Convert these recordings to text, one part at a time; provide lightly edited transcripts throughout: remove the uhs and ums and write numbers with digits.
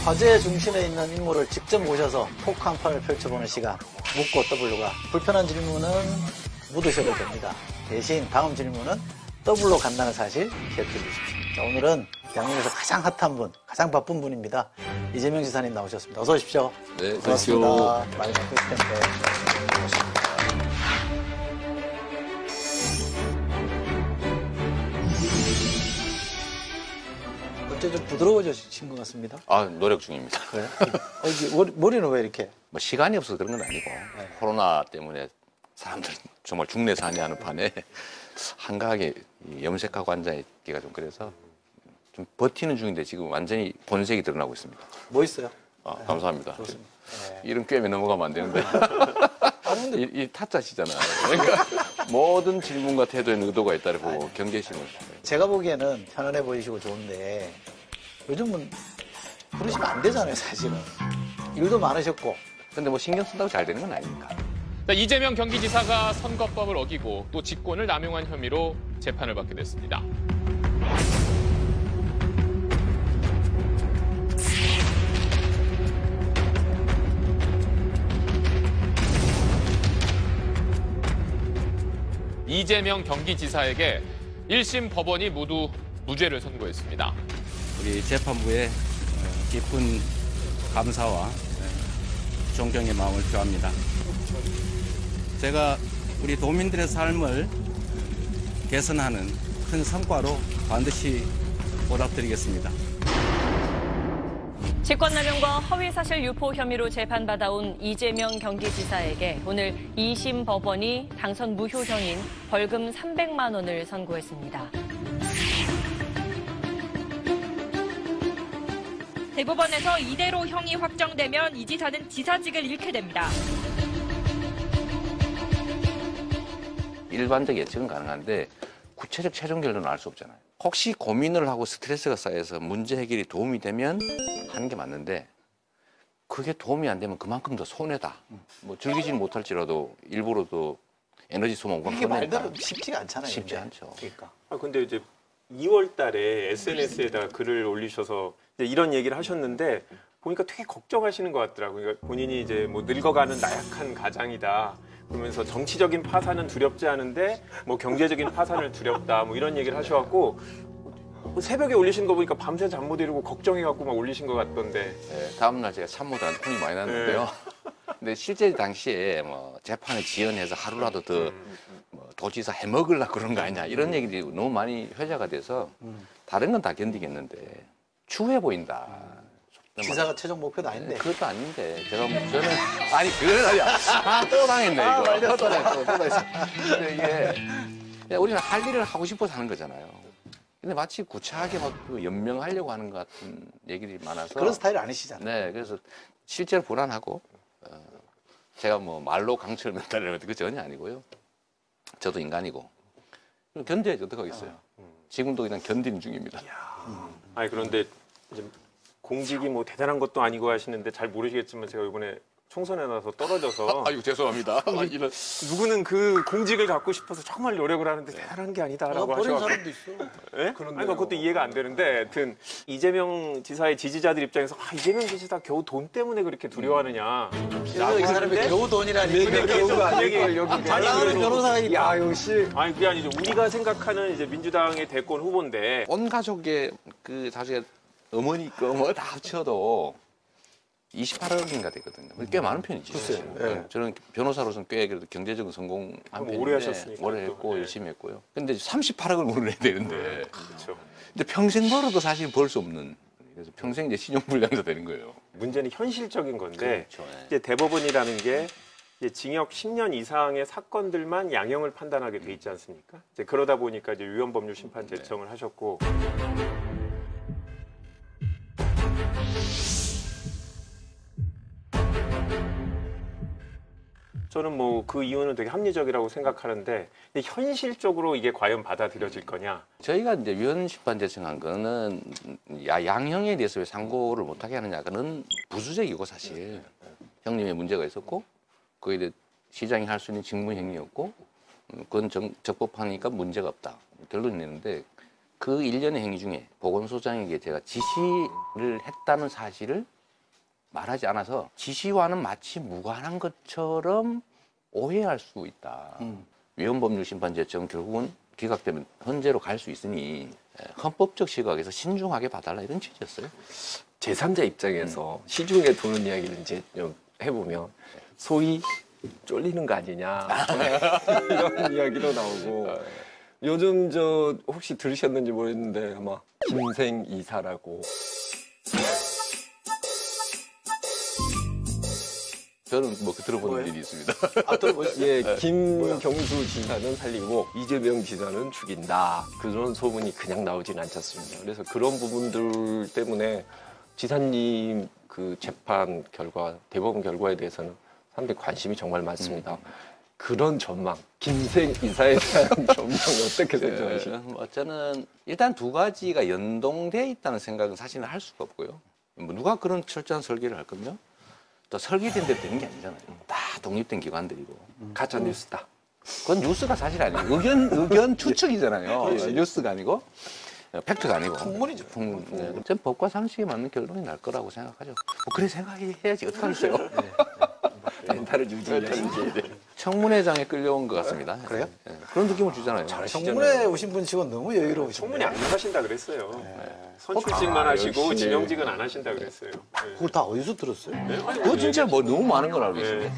화제 중심에 있는 인물을 직접 모셔서 토크 한 판을 펼쳐보는 시간. 묻고 W가 불편한 질문은 묻으셔도 됩니다. 대신 다음 질문은 W로 간다는 사실 기억해 주십시오. 자, 오늘은 양릉에서 가장 핫한 분, 가장 바쁜 분입니다. 이재명 지사님 나오셨습니다. 어서 오십시오. 네, 반갑습니다. 많이 바쁘실 텐데. 어째 좀 부드러워지신 것 같습니다. 아, 노력 중입니다. 그래요? 머리는 왜 이렇게? 뭐 시간이 없어서 그런 건 아니고 코로나 때문에 사람들 정말 죽네 사냐는 판에 한가하게 염색하고 앉아있기가 좀 그래서 좀 버티는 중인데 지금 완전히 본색이 드러나고 있습니다. 멋있어요. 아, 감사합니다. 좋습니다. 네. 이런 꿰매 넘어가면 안 되는데 이 타짜시잖아요. 그러니까 모든 질문과 태도에는 의도가 있다를 보고 경계심을. 제가 보기에는 편안해 보이시고 좋은데 요즘은 부르시면 안 되잖아요, 사실은. 일도 많으셨고. 근데 뭐 신경 쓴다고 잘 되는 건 아니니까. 자, 이재명 경기지사가 선거법을 어기고 또 직권을 남용한 혐의로 재판을 받게 됐습니다. 이재명 경기지사에게 1심 법원이 모두 무죄를 선고했습니다. 우리 재판부에 깊은 감사와 존경의 마음을 표합니다. 제가 우리 도민들의 삶을 개선하는 큰 성과로 반드시 보답드리겠습니다. 직권남용과 허위사실 유포 혐의로 재판받아온 이재명 경기지사에게 오늘 2심 법원이 당선 무효형인 벌금 300만 원을 선고했습니다. 대법원에서 이대로 형이 확정되면 이 지사는 지사직을 잃게 됩니다. 일반적 예측은 가능한데 구체적 최종 결론은 알 수 없잖아요. 혹시 고민을 하고 스트레스가 쌓여서 문제 해결이 도움이 되면 하는 게 맞는데 그게 도움이 안 되면 그만큼 더 손해다. 뭐 즐기지는 못할지라도 일부러도 에너지 소모가 이게 말대로 쉽지가 않잖아요. 쉽지 근데. 않죠. 그러니까. 근데 이제 2월 달에 SNS에다가 글을 올리셔서 이제 이런 얘기를 하셨는데 보니까 되게 걱정하시는 것 같더라고요. 그러니까 본인이 이제 뭐 늙어가는 나약한 가장이다. 그러면서 정치적인 파산은 두렵지 않은데 뭐 경제적인 파산을 두렵다. 뭐 이런 얘기를 하셔갖고 새벽에 올리신 거 보니까 밤새 잠 못 이루고 걱정해갖고 막 올리신 것 같던데. 네, 다음날 제가 참모들한테 혼이 많이 났는데요. 근데 실제 당시에 뭐 재판을 지연해서 하루라도 더 뭐 도지사 해먹으려고 그런 거 아니냐 이런 얘기들이 너무 많이 회자가 돼서 다른 건 다 견디겠는데 추해 보인다. 지사가 최종 목표도 아닌데. 그것도 아닌데 저는 아니 그건 아니야. 또 당했네 이거. 또 당했어. 근데 이게 그냥 우리는 할 일을 하고 싶어서 하는 거잖아요. 근데 마치 구차하게 막 연명하려고 하는 것 같은 얘기들이 많아서 그런 스타일 아니시잖아요. 네, 그래서 실제로 불안하고 제가 뭐 말로 강철 멘탈이라는 거 전혀 아니고요. 저도 인간이고 견뎌야지 어떡하겠어요. 지금도 그냥 견디는 중입니다. 아니 그런데 이제 공직이 뭐 대단한 것도 아니고 하시는데 잘 모르시겠지만 제가 이번에 총선에 나서 떨어져서 아이고 죄송합니다. 이런 누구는 그 공직을 갖고 싶어서 정말 노력을 하는데 대단한 게 아니다라고 버린 하셔서 사람도 있어. 예? 아니 그것도 이해가 안 되는데 하여튼 이재명 지사의 지지자들 입장에서 이재명 지사 겨우 돈 때문에 그렇게 두려워하느냐. 그래서 이 사람이 겨우 돈이라니. 겨우가 아니고 여기 잘 나가는 변호사가 있다. 야 역시. 아니 그게 아니죠. 우리가 생각하는 이제 민주당의 대권 후보인데 온 가족의 그 사실 어머니 거 뭐 다 합쳐도 28억인가 되거든요. 꽤 많은 편이죠. 글쎄요. 네. 저는 변호사로서는 꽤 그래도 경제적인 성공한 편인데 오래 하셨으니까 오래 했고 열심히 했고요. 근데 38억을 물어내야 되는데 그렇죠. 근데 평생 벌어도 사실 벌 수 없는 그래서 평생 이제 신용불량자 되는 거예요. 문제는 현실적인 건데 그렇죠. 네. 이제 대법원이라는 게 이제 징역 10년 이상의 사건들만 양형을 판단하게 돼 있지 않습니까? 이제 그러다 보니까 이제 위헌법률 심판 제청을 하셨고. 저는 뭐 그 이유는 되게 합리적이라고 생각하는데 근데 현실적으로 이게 과연 받아들여질 거냐? 저희가 이제 위헌 심판 제청한 거는 양형에 대해서 왜 상고를 못하게 하느냐 그는 부수적이고 사실 형님의 문제가 있었고 거기에 대해 시장이 할 수 있는 직무행위였고 그건 적법하니까 문제가 없다 결론이 내는데 그 일련의 행위 중에 보건소장에게 제가 지시를 했다는 사실을 말하지 않아서 지시와는 마치 무관한 것처럼 오해할 수 있다. 위헌법률심판제청 결국은 기각되면 헌재로 갈 수 있으니 헌법적 시각에서 신중하게 봐달라 이런 취지였어요. 제3자 입장에서 시중에 도는 이야기를 이제 좀 해보면 소위 쫄리는 거 아니냐 이런 이야기도 나오고 요즘 저 혹시 들으셨는지 모르겠는데 아마 김생 이사라고 저는 뭐 들어본 일이 있습니다. 아, 들어보셨어요? 예, 김경수 지사는 살리고 이재명 지사는 죽인다. 그런 소문이 그냥 나오진 않잖습니다. 그래서 그런 부분들 때문에 지사님 그 재판 결과, 대법원 결과에 대해서는 사람들이 관심이 정말 많습니다. 그런 전망, 김생 이사에 대한 전망 어떻게 생각하십니까? 저는 일단 두 가지가 연동돼 있다는 생각은 사실은 할 수가 없고요. 뭐 누가 그런 철저한 설계를 할 거며 또 설계된 대로 되는 게 아니잖아요. 다 독립된 기관들이고. 가짜 뉴스다. 그건 뉴스가 사실 아니고 의견 추측이잖아요. 뉴스가 아니고 팩트가 아니고. 풍문이죠. 네. 전 법과 상식에 맞는 결론이 날 거라고 생각하죠. 뭐 그래 생각해야지 어떡하겠어요. 멘탈을 유지해야지. 청문회장에 끌려온 것 같습니다. 그래요? 네. 그런 느낌을 주잖아요. 청문회 오신 분 치고 너무 여유로우시네요. 청문회 안 하신다 그랬어요. 선출직만 하시고 지명직은 안 하신다 그랬어요. 네. 그걸 다 어디서 들었어요? 그거 진짜 뭐 너무 많은 걸 알고 있어요. 네.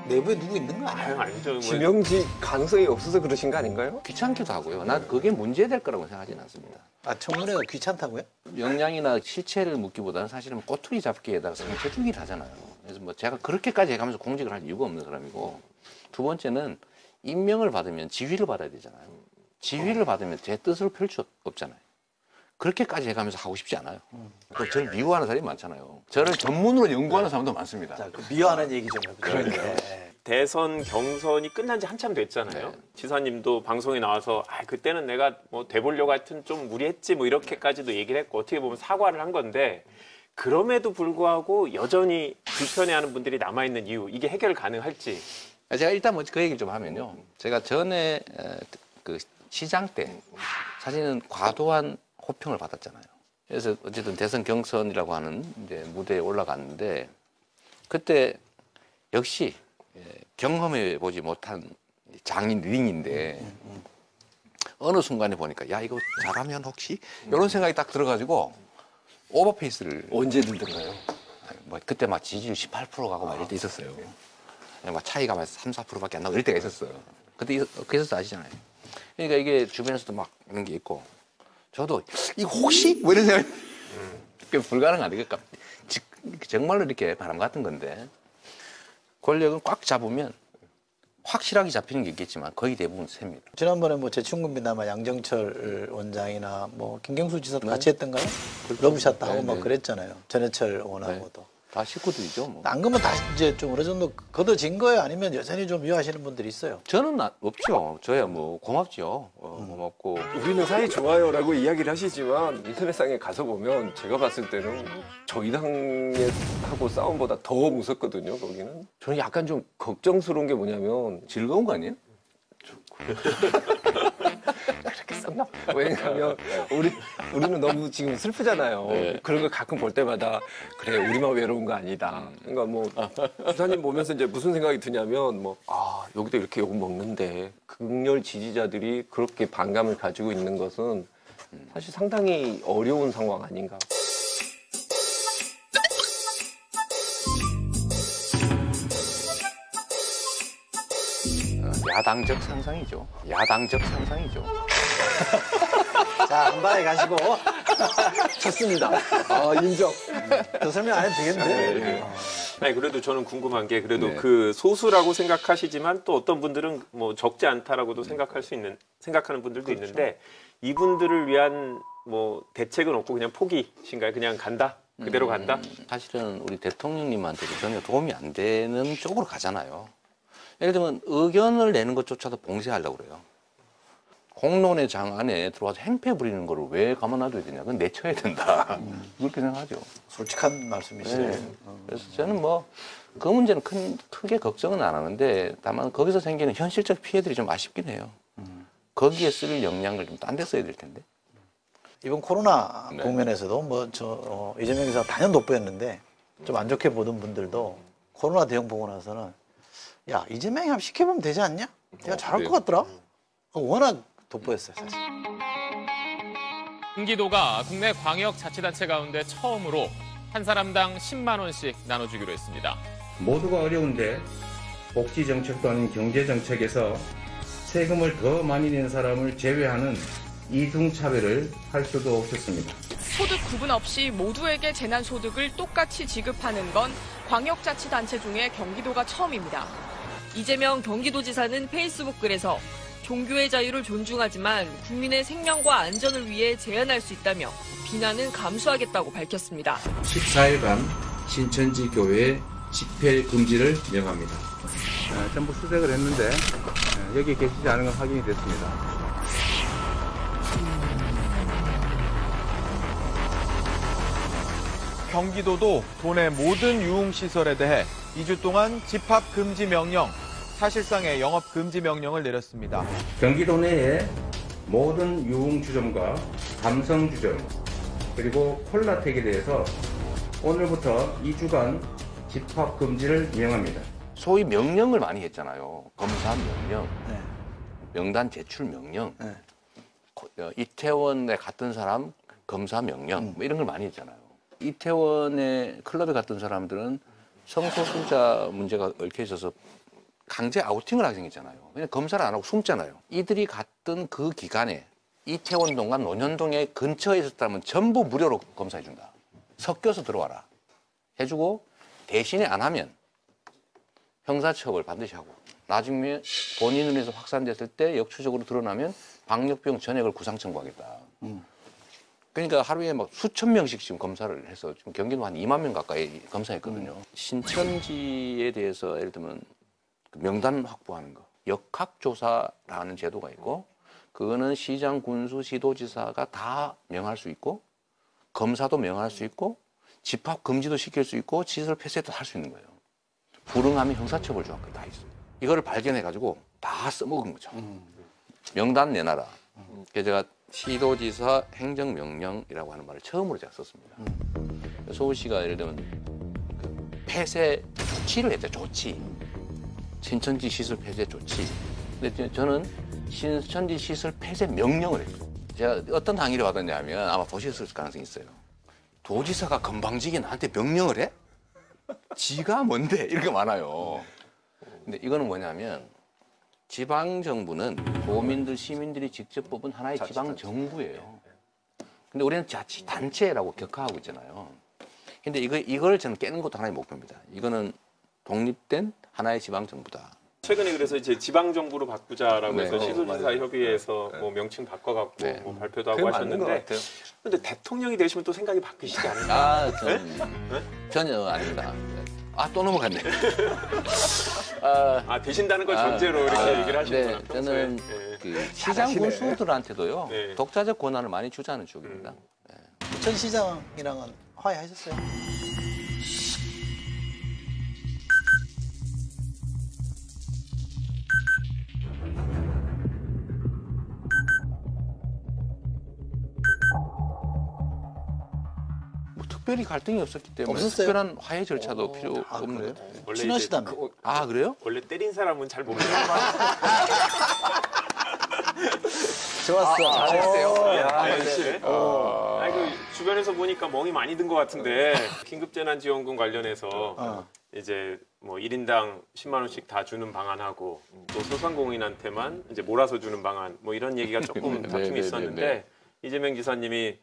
내부에 누구 있는 거 아니에요? 아니죠. 뭐 지명직 가능성이 없어서 그러신 거 아닌가요? 귀찮기도 하고요. 난 그게 문제될 거라고 생각하지는 않습니다. 아, 청문회가 귀찮다고요? 역량이나 실체를 묻기보다는 사실은 꼬투리 잡기에다가 상처 주기를 하잖아요. 그래서 뭐 제가 그렇게까지 해가면서 공직을 할 이유가 없는 사람이고, 두 번째는 임명을 받으면 지휘를 받아야 되잖아요. 지휘를 받으면 제 뜻을 펼 수 없잖아요. 그렇게까지 해가면서 하고 싶지 않아요. 또 저를 미워하는 사람이 많잖아요. 저를 전문으로 연구하는 사람도 많습니다. 자, 그 미워하는 얘기 좀 해보죠. 그러니까요. 대선 경선이 끝난 지 한참 됐잖아요. 네. 지사님도 방송에 나와서 그때는 내가 뭐 돼보려고 하여튼 좀 무리했지 뭐 이렇게까지도 얘기를 했고 어떻게 보면 사과를 한 건데 그럼에도 불구하고 여전히 불편해하는 분들이 남아있는 이유 이게 해결 가능할지. 제가 일단 뭐 그 얘기를 좀 하면요. 제가 전에 그 시장 때 사실은 과도한 호평을 받았잖아요. 그래서 어쨌든 대선 경선이라고 하는 이제 무대에 올라갔는데 그때 역시 경험해 보지 못한 장인 링인데 어느 순간에 보니까 야 이거 잘하면 혹시 이런 생각이 딱 들어가지고 오버페이스를 언제 들던가요? 뭐 그때 막 지지율 18% 가고 막 이럴 때 있었어요. 막 차이가 막 3, 4%밖에 안 나고 이럴 때가 있었어요. 그때 그래서 아시잖아요. 그러니까 이게 주변에서도 막 이런 게 있고 저도 이거 혹시 뭐 이런 생각이 불가능 아니겠까? 정말로 이렇게 바람 같은 건데 권력을 꽉 잡으면 확실하게 잡히는 게 있겠지만 거의 대부분 셉니다. 지난번에 뭐 제 친구입니다만 양정철 원장이나 뭐 김경수 지사도 같이 했던가요? 러브샷도 하고 막 그랬잖아요. 전해철 의원하고도. 다 식구들이죠. 뭐. 안 그러면 다시 이제 좀 어느 정도 걷어진 거예요? 아니면 여전히 좀 미워하시는 분들이 있어요? 저는 없죠. 저야 뭐 고맙죠. 고맙고. 우리는 사이 좋아요라고 이야기를 하시지만 인터넷상에 가서 보면 제가 봤을 때는 저희 당에 하고 싸움보다 더 무섭거든요. 거기는. 저는 약간 좀 걱정스러운 게 뭐냐면 즐거운 거 아니에요? 그렇게 썩나? 왜냐하면 우리는 너무 지금 슬프잖아요. 네. 그런 걸 가끔 볼 때마다 그래 우리만 외로운 거 아니다. 그러니까 뭐 부사님 보면서 이제 무슨 생각이 드냐면 여기도 이렇게 욕 먹는데 극렬 지지자들이 그렇게 반감을 가지고 있는 것은 사실 상당히 어려운 상황 아닌가. 야당적 상상이죠. 야당적 상상이죠. 자, 한 방에 가시고. 좋습니다. 인정. 더 설명 안 해도 되겠는데? 아니 그래도 저는 궁금한 게 그래도 네. 그 소수라고 생각하시지만 또 어떤 분들은 뭐 적지 않다라고도 생각하는 분들도 있는데 이분들을 위한 뭐 대책은 없고 그냥 포기신가요? 그냥 간다? 그대로 간다? 사실은 우리 대통령님한테도 전혀 도움이 안 되는 쪽으로 가잖아요. 예를 들면 의견을 내는 것조차도 봉쇄하려고 그래요. 공론의 장 안에 들어와서 행패 부리는 거를 왜 가만놔둬야 되냐. 그건 내쳐야 된다. 그렇게 생각하죠. 솔직한 말씀이시네요. 네. 그래서 저는 뭐 그 문제는 크게 걱정은 안 하는데 다만 거기서 생기는 현실적 피해들이 좀 아쉽긴 해요. 거기에 쓸 역량을 좀 딴 데 써야 될 텐데. 이번 코로나 네. 국면에서도 이재명 기자 단연 돋보였는데 좀 안 좋게 보던 분들도 코로나 대응 보고 나서는 야 이재명이 한번 시켜보면 되지 않냐? 내가 잘할 것 같더라. 워낙 돋보였어요 사실. 경기도가 국내 광역자치단체 가운데 처음으로 한 사람당 10만 원씩 나눠주기로 했습니다. 모두가 어려운데 복지정책 또는 경제정책에서 세금을 더 많이 낸 사람을 제외하는 이중차별을 할 수도 없었습니다. 소득 구분 없이 모두에게 재난소득을 똑같이 지급하는 건 광역자치단체 중에 경기도가 처음입니다. 이재명 경기도지사는 페이스북 글에서 종교의 자유를 존중하지만 국민의 생명과 안전을 위해 제한할 수 있다며 비난은 감수하겠다고 밝혔습니다. 14일간 신천지 교회 집회 금지를 명합니다. 전부 수색을 했는데 여기 계시지 않은 건 확인이 됐습니다. 경기도도 도내 모든 유흥시설에 대해 2주 동안 집합 금지 명령, 사실상의 영업 금지 명령을 내렸습니다. 경기도 내에 모든 유흥주점과 감성주점 그리고 콜라텍에 대해서 오늘부터 2주간 집합 금지를 명합니다. 소위 명령을 많이 했잖아요. 검사 명령, 네. 명단 제출 명령, 네. 이태원에 갔던 사람 검사 명령 뭐 이런 걸 많이 했잖아요. 이태원에 클럽에 갔던 사람들은 성소수자 문제가 얽혀 있어서 강제 아우팅을 하게 생겼잖아요. 그냥 검사를 안 하고 숨잖아요. 이들이 갔던 그 기간에 이태원동과 논현동에 근처에 있었다면 전부 무료로 검사해준다. 섞여서 들어와라. 해주고 대신에 안 하면 형사처벌 반드시 하고 나중에 본인 눈에서 확산됐을 때 역추적으로 드러나면 방역비용 전액을 구상 청구하겠다. 그러니까 하루에 막 수천 명씩 지금 검사를 해서 지금 경기도 한 2만 명 가까이 검사했거든요. 신천지에 대해서 예를 들면 명단 확보하는 거, 역학조사라는 제도가 있고 그거는 시장, 군수, 시도지사가 다 명할 수 있고 검사도 명할 수 있고 집합 금지도 시킬 수 있고 시설 폐쇄도 할 수 있는 거예요. 불응하면 형사처벌 조항까지 다 있어요. 이거를 발견해가지고 다 써먹은 거죠. 명단 내놔라. 그래서 제가 시도지사 행정명령이라고 하는 말을 처음으로 제가 썼습니다. 서울시가 예를 들면 그 폐쇄 조치를 했죠. 조치. 신천지 시설 폐쇄 조치. 근데 저는 신천지 시설 폐쇄 명령을 했어요. 제가 어떤 항의를 받았냐면 아마 보셨을 가능성이 있어요. 도지사가 건방지게 나한테 명령을 해? 지가 뭔데? 이렇게 많아요. 근데 이거는 뭐냐면 지방정부는 도민들, 시민들이 직접 뽑은 하나의 지방정부예요. 근데 우리는 자치단체라고 격하하고 있잖아요. 근데 이걸 저는 깨는 것도 하나의 목표입니다. 이거는 독립된 하나의 지방정부다. 최근에 그래서 이제 지방정부로 바꾸자라고 네. 해서 시도지사 협의회에서 뭐 명칭 바꿔갖고 네. 뭐 발표도 하고 하셨는데 근데 대통령이 되시면 또 생각이 바뀌시지 않을까? 전혀 아닙니다. 또 넘어갔네. 되신다는 걸 전제로 이렇게 얘기를 하시는구나. 네, 저는 그 시장 군수들한테도요 네. 독자적 권한을 많이 주자는 쪽입니다. 전 시장이랑은 화해하셨어요? 특별히 갈등이 없었기 때문에 없었어요? 특별한 화해 절차도 필요 없는 그래요? 것 같아요. 원래 친하시다며. 그래요? 원래 때린 사람은 잘 모르는 좋았어. 잘했어요. 역시. 그 주변에서 보니까 멍이 많이 든 것 같은데 긴급재난지원금 관련해서 이제 뭐 1인당 10만 원씩 다 주는 방안하고 또 소상공인한테만 이제 몰아서 주는 방안 뭐 이런 얘기가 조금 다툼이 있었는데 이재명 지사님이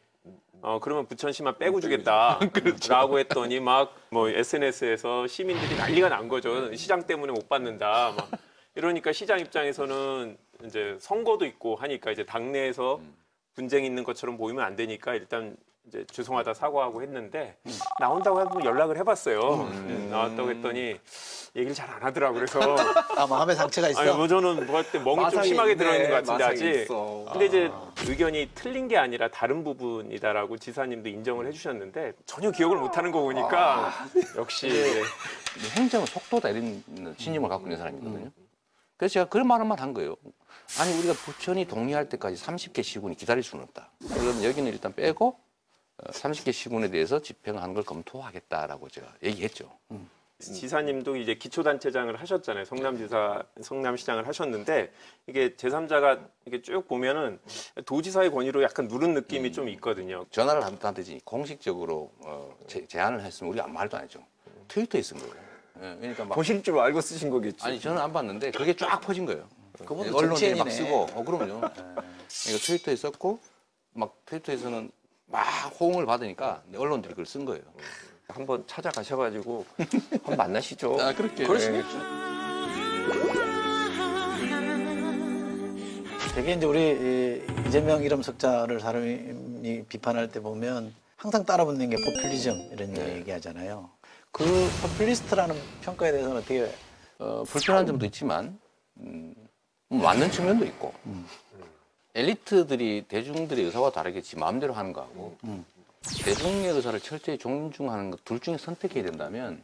그러면 부천시만 빼고 주겠다라고 했더니 막 뭐 SNS에서 시민들이 난리가 난 거죠. 시장 때문에 못 받는다. 막 이러니까 시장 입장에서는 이제 선거도 있고 하니까 이제 당내에서 분쟁이 있는 것처럼 보이면 안 되니까 일단 이제 죄송하다 사과하고 했는데 나온다고 해서 연락을 해봤어요. 나왔다고 했더니 얘기를 잘 안 하더라고. 그래서 마음에 상처가 있어. 아니 뭐 저는 뭐 할 때 멍이 좀 심하게 들어있는 것 같은데 아직. 근데 이제 의견이 틀린 게 아니라 다른 부분이다라고 지사님도 인정을 해주셨는데 전혀 기억을 못하는 거 보니까 역시 행정은 속도 내리는 신념을 갖고 있는 사람이거든요. 그래서 제가 그런 말만 한 거예요. 아니 우리가 부천이 동의할 때까지 30개 시군이 기다릴 수는 없다. 그럼 여기는 일단 빼고 30개 시군에 대해서 집행하는 걸 검토하겠다라고 제가 얘기했죠. 지사님도 이제 기초단체장을 하셨잖아요. 성남시장을 하셨는데 이게 제3자가 이게 쭉 보면은 도지사의 권위로 약간 누른 느낌이 좀 있거든요. 전화를 한다든지 공식적으로 제안을 했으면 우리가 말도 안 했죠. 트위터에 쓴 거예요. 그러니까 막 보실 줄 알고 쓰신 거겠죠. 아니 저는 안 봤는데 그게 쫙 퍼진 거예요. 그분도 언론에 막 정치인이네. 쓰고 그럼요. 그러니까 트위터에 썼고 막 트위터에서는 막 호응을 받으니까 언론들이 그걸 쓴 거예요. 한번 찾아가셔가지고 한번 만나시죠. 아 그렇게 그러시겠죠. 되게 이제 우리 이재명 이름 석자를 사람이 비판할 때 보면 항상 따라붙는 게 포퓰리즘 이런 얘기하잖아요. 그 포퓰리스트라는 평가에 대해서는 어떻게 불편한 점도 있지만 맞는 측면도 있고 엘리트들이 대중들의 의사와 다르게 지 마음대로 하는 거하고 대중의 의사를 철저히 존중하는 것 둘 중에 선택해야 된다면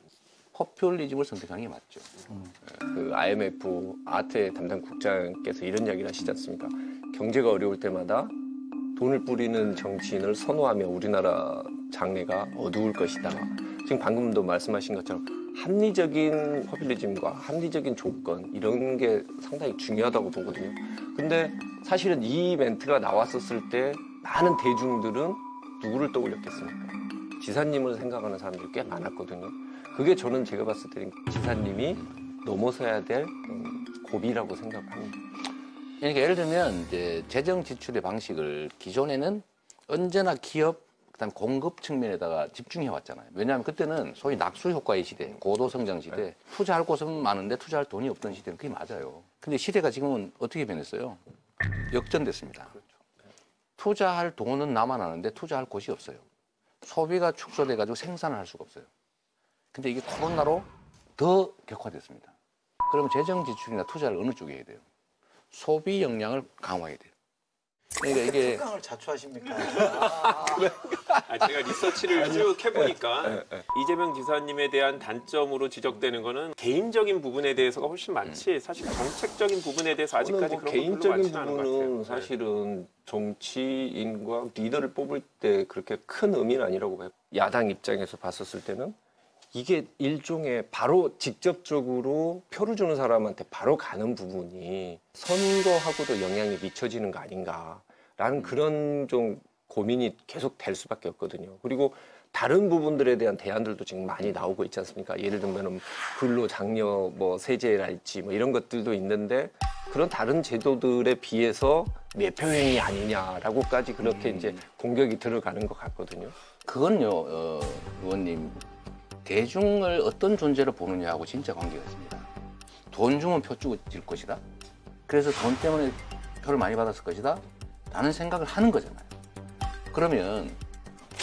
포퓰리즘을 선택하는 게 맞죠. 그 IMF 아태 담당 국장께서 이런 이야기를 하시지 않습니까? 경제가 어려울 때마다 돈을 뿌리는 정치인을 선호하며 우리나라 장래가 어두울 것이다. 지금 방금도 말씀하신 것처럼 합리적인 포퓰리즘과 합리적인 조건 이런 게 상당히 중요하다고 보거든요. 근데 사실은 이 멘트가 나왔었을 때 많은 대중들은 누구를 떠올렸겠습니까? 지사님을 생각하는 사람들이 꽤 많았거든요. 그게 저는 제가 봤을 때는 지사님이 넘어서야 될 고비라고 생각합니다. 그러니까 예를 들면 이제 재정 지출의 방식을 기존에는 언제나 기업 그다음 공급 측면에다가 집중해 왔잖아요. 왜냐하면 그때는 소위 낙수 효과의 시대, 고도 성장 시대, 투자할 곳은 많은데 투자할 돈이 없던 시대는 그게 맞아요. 근데 시대가 지금은 어떻게 변했어요? 역전됐습니다. 투자할 돈은 남아나는데 투자할 곳이 없어요. 소비가 축소돼 가지고 생산을 할 수가 없어요. 근데 이게 코로나로 더 격화됐습니다. 그러면 재정 지출이나 투자를 어느 쪽에 해야 돼요? 소비 역량을 강화해야 돼요. 그러니까 이게 특강을 자초하십니까? 제가 리서치를 쭉 해보니까 이재명 지사님에 대한 단점으로 지적되는 거는 개인적인 부분에 대해서가 훨씬 많지 사실 정책적인 부분에 대해서 아직까지 뭐 그런 개인적인 것 같아요. 부분은 사실은 정치인과 리더를 뽑을 때 그렇게 큰 의미는 아니라고 봐요. 야당 입장에서 봤었을 때는 이게 일종의 바로 직접적으로 표를 주는 사람한테 바로 가는 부분이 선거하고도 영향이 미쳐지는 거 아닌가라는 그런 좀 고민이 계속 될 수밖에 없거든요. 그리고 다른 부분들에 대한 대안들도 지금 많이 나오고 있지 않습니까? 예를 들면 근로 장려 뭐 세제랄지 뭐 이런 것들도 있는데 그런 다른 제도들에 비해서 매표행위 아니냐라고까지 그렇게 이제 공격이 들어가는 것 같거든요. 그건요, 의원님. 대중을 어떤 존재로 보느냐하고 진짜 관계가 있습니다. 돈 주면 표 줄 것이다. 그래서 돈 때문에 표를 많이 받았을 것이다. 라는 생각을 하는 거잖아요. 그러면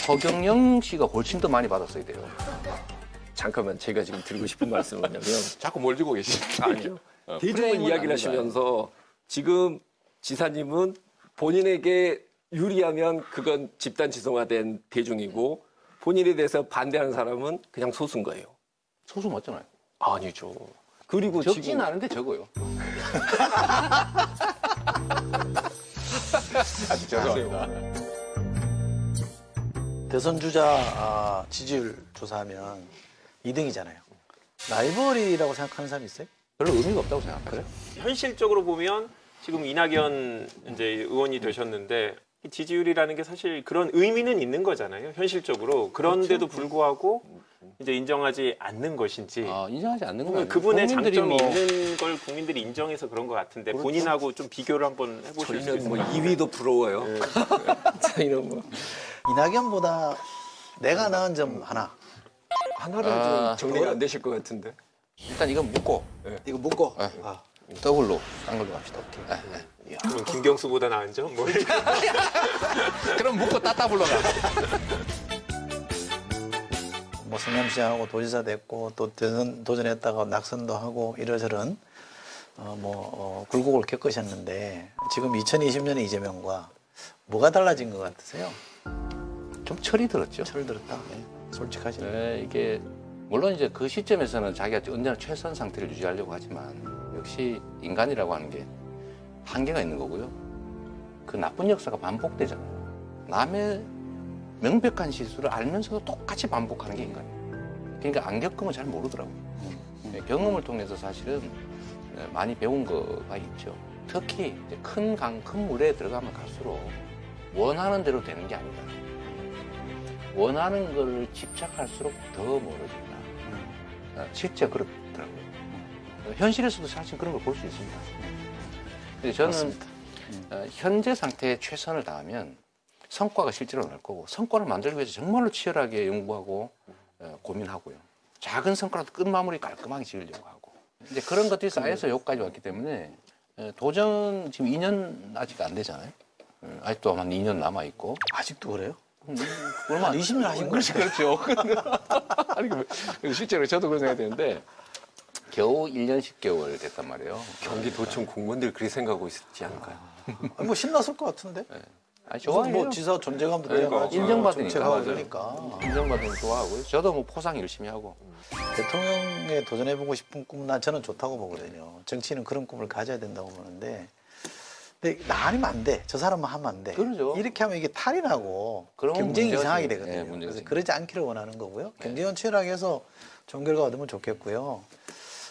허경영 씨가 훨씬 더 많이 받았어야 돼요. 잠깐만 제가 지금 드리고 싶은 말씀은 뭐냐면 자꾸 뭘 주고 계십니까? 아니요. 대중을 프레임은 이야기를 안 좋아요. 하시면서 지금 지사님은 본인에게 유리하면 그건 집단 지성화된 대중이고 본인에 대해서 반대하는 사람은 그냥 소수인 거예요. 소수 맞잖아요. 아니죠. 그리고 적진 지금 않은데 적어요. 아주 죄송합니다. 대선 주자 지지율 조사하면 2등이잖아요. 라이벌이라고 생각하는 사람이 있어요? 별로 의미가 없다고 생각해요. 현실적으로 보면 지금 이낙연 이제 의원이 되셨는데 지지율이라는 게 사실 그런 의미는 있는 거잖아요. 현실적으로. 그런데도 불구하고 이제 인정하지 않는 것인지. 인정하지 않는 건 그분의 국민들이 장점이 뭐 있는 걸 국민들이 인정해서 그런 것 같은데 본인하고 좀 비교를 한번 해보실 수 저희는 뭐 있을까요? 2위도 부러워요. 저희는 뭐 이낙연보다 내가 나은 점 하나. 하나로 좀 정리가 안 되실 것 같은데. 일단 이건 묶고 이거 묶고. 더블로 딴 걸로 갑시다. 그럼 김경수보다 나은 점? 뭐 그럼 묶고 따따블로 가. 뭐 성남시장하고 도지사 됐고 또 대선 도전했다가 낙선도 하고 이러저런 굴곡을 겪으셨는데 지금 2020년에 이재명과 뭐가 달라진 것 같으세요? 좀 철이 들었죠. 철 들었다. 네. 솔직하시네. 네, 이게 물론 이제 그 시점에서는 자기가 언제나 최선 상태를 유지하려고 하지만 역시 인간이라고 하는 게 한계가 있는 거고요. 그 나쁜 역사가 반복되잖아요. 남의 명백한 실수를 알면서도 똑같이 반복하는 게 인간이에요. 그러니까 안 겪으면 잘 모르더라고요. 경험을 통해서 사실은 많이 배운 거가 있죠. 특히 이제 큰 강, 큰 물에 들어가면 갈수록 원하는 대로 되는 게 아니다. 원하는 걸 집착할수록 더 멀어진다. 실제 그렇더라고요. 현실에서도 사실 그런 걸 볼 수 있습니다. 근데 저는 현재 상태에 최선을 다하면 성과가 실제로 날 거고, 성과를 만들기 위해서 정말로 치열하게 연구하고 고민하고요. 작은 성과라도 끝마무리 깔끔하게 지으려고 하고. 이제 그런 것들이 쌓여서 여기까지 왔기 때문에 도전 지금 2년 아직 안 되잖아요. 아직도 한 2년 남아 있고. 아직도 그래요? 얼마 한 20년 하신 거죠? 그렇죠. 아니, 실제로 저도 그런 생각이 드는데 겨우 1년 10개월 됐단 말이에요. 경기도청 공무원들 그렇게 생각하고 있지 않을까요? 아니, 뭐 신났을 것 같은데? 아니, 좋아해요. 뭐 지사 존재감도 그러니까, 인정받으니까. 그러니까. 인정받으면 좋아하고요. 저도 뭐 포상 열심히 하고. 대통령에 도전해보고 싶은 꿈은 난 저는 좋다고 보거든요. 정치인은 그런 꿈을 가져야 된다고 보는데, 근데 나 아니면 안 돼. 저 사람만 하면 안 돼. 그러죠. 이렇게 하면 이게 탈이 나고 그러면 경쟁이 문제지. 이상하게 되거든요. 네, 문제지. 그래서 그러지 않기를 원하는 거고요. 경쟁은 치열하게 해서 좋은 결과 얻으면 좋겠고요.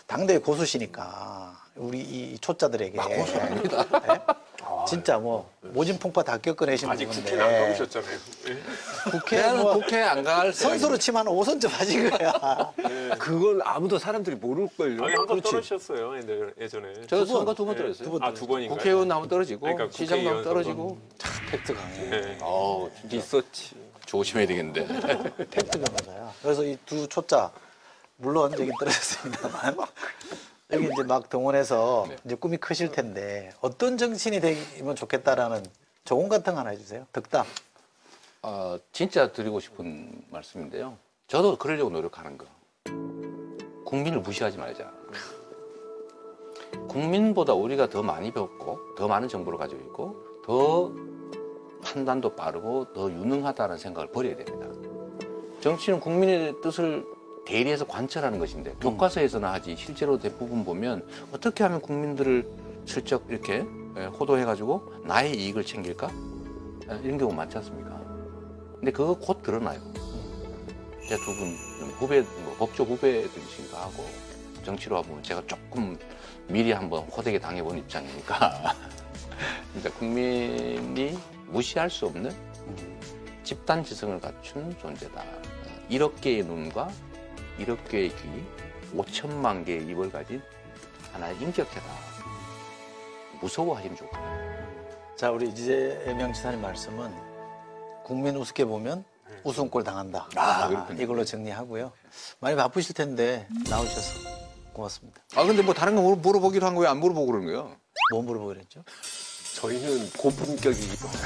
당대의 고수시니까 우리 이 초짜들에게 고수 아닙니다. 네? 진짜 뭐 모진 풍파 다 겪어내신 아직 분인데 국회는 안 가보셨잖아요. 국회 안 갈 선수로 치면 한 5선점 하신 거야. 그건 아무도 사람들이 모를걸요. 아니, 한번 떨어지셨어요, 예전에. 저 선거 2번 떨어졌어요. 두 번인가요? 국회의원 나면 떨어지고 그러니까 시장 나면 국회의원 떨어지고 팩트 강해. 네. 리서치. 조심해야 되겠는데. 팩트 변호사야. 그래서 이 두 초짜 물론 여기 떨어졌습니다만 여기 이제 막 동원해서 이제 꿈이 크실 텐데 어떤 정치인이 되면 좋겠다라는 조언 같은 거 하나 해주세요. 덕담. 진짜 드리고 싶은 말씀인데요. 저도 그러려고 노력하는 거. 국민을 무시하지 말자. 국민보다 우리가 더 많이 배웠고 더 많은 정보를 가지고 있고 더 판단도 빠르고 더 유능하다는 생각을 버려야 됩니다. 정치는 국민의 뜻을 대리해서 관철하는 것인데 교과서에서나 하지 실제로 대부분 보면 어떻게 하면 국민들을 슬쩍 이렇게 호도해가지고 나의 이익을 챙길까? 이런 경우 많지 않습니까? 근데 그거 곧 드러나요. 제 두 분 후배, 뭐 법조 후배들이신가 하고 정치로 와보면 제가 조금 미리 한번 호되게 당해본 입장이니까 진짜 국민이 무시할 수 없는 집단 지성을 갖춘 존재다. 1억 개의 눈과 1억 개의 귀, 5천만 개의 입을 가진 하나의 인격체다. 무서워하시면 좋겠다. 자, 우리 이재명 지사님 말씀은 국민 우습게 보면 웃음꼴 당한다. 이걸로 정리하고요. 많이 바쁘실 텐데 나오셔서 고맙습니다. 근데 뭐 다른 거 물어보기로 한 거예요? 안 물어보고 그러는 거예요? 뭐 물어보기로 했죠? 저희는 고품격이기 때문에.